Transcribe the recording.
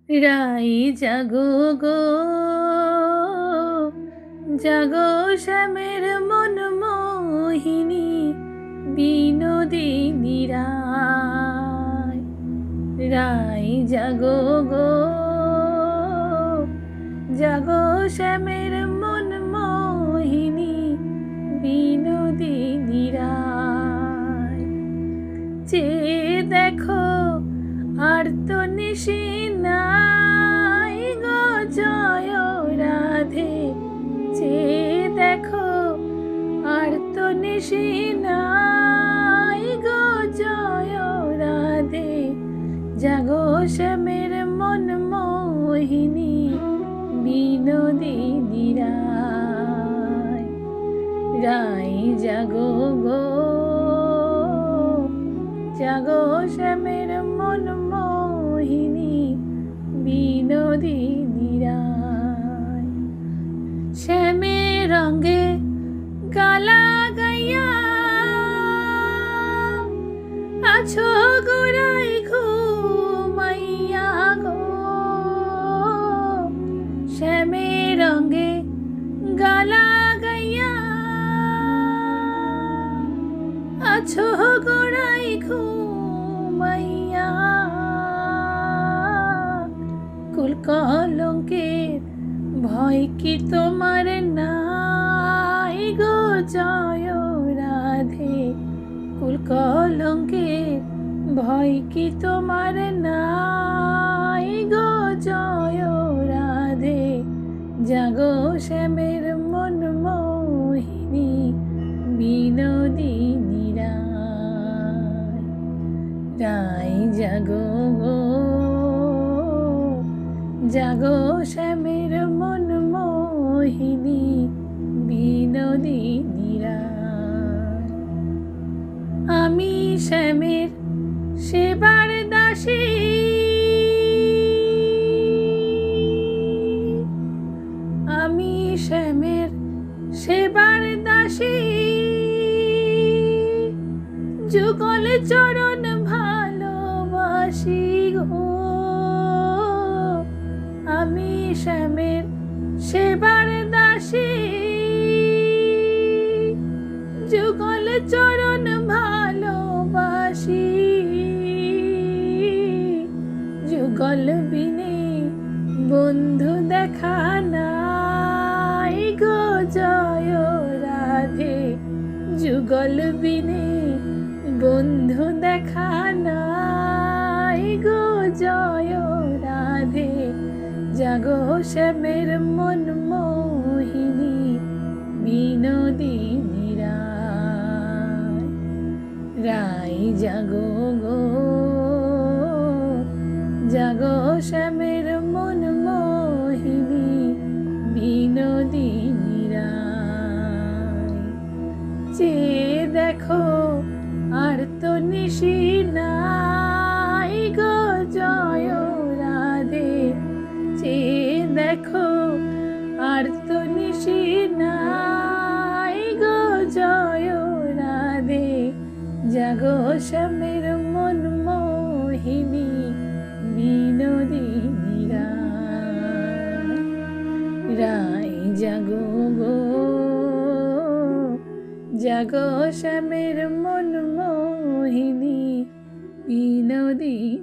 রাই জাগো গো, জাগো শ্যামের মন মোহিনী বিনোদিনী রায়। রাই জাগো গো, জাগো শ্যামের মন মোহিনী বিনোদিনী রায়। চেয়ে দেখো আর তো নিশি নাই গো জয় রাধে। চেয়ে দেখো আর তো নিশি নাই গো জয় রাধে। জাগো শ্যামের মন মোহিনী বিনোদিনী রায়। রাই জাগো গো, জাগো শ্যামের মন মোহিনী বিনোদিনী রায়। শ্যামের রঙে গালা গাইয়া আছো গোড়ায় ঘুমাইয়া গো। শ্যামের রঙে গালা গাইয়া আছো গোড়ায় ঘুমাইয়া। কুল কলঙ্কের ভয় কি তোমার নাই গো জয় রাধে। কুল কলঙ্কের ভয় কি তোমার নাই গো জয় রাধে। জাগো শ্যামের মন মোহিনী বিনোদিনী রায়। রাই জাগো গো, জাগো শ্যামের মন মোহিনী বিনোদিনী রায়। আমি শ্যামের সেবার দাসী, আমি শ্যামের সেবার দাসী। যুগল চরণ ভালোবাসি গো। আমি শ্যামের সেবার দাসী, যুগল চরণ ভালোবাসি। যুগল বিনে বন্ধু দেখা নাই গো জয় রাধে। যুগল বিনে বন্ধু দেখা নাই গো জয় রাধে। জাগো শ্যামের মন মোহিনী বিনোদিনী রায়। রাই জাগো গো, জাগো শ্যামের মন মোহিনী বিনোদিনী রায়। চেয়ে দেখো আর তো নিশি নাই গো জয় রাধে। চেয়ে দেখো আর তো নিশি নাই গো জয় রাধে। জাগো শ্যামের মন মোহিনী বিনোদিনী রায়। রাই জাগো গো, জাগো শ্যামের মন মোহিনী বিনোদিনী।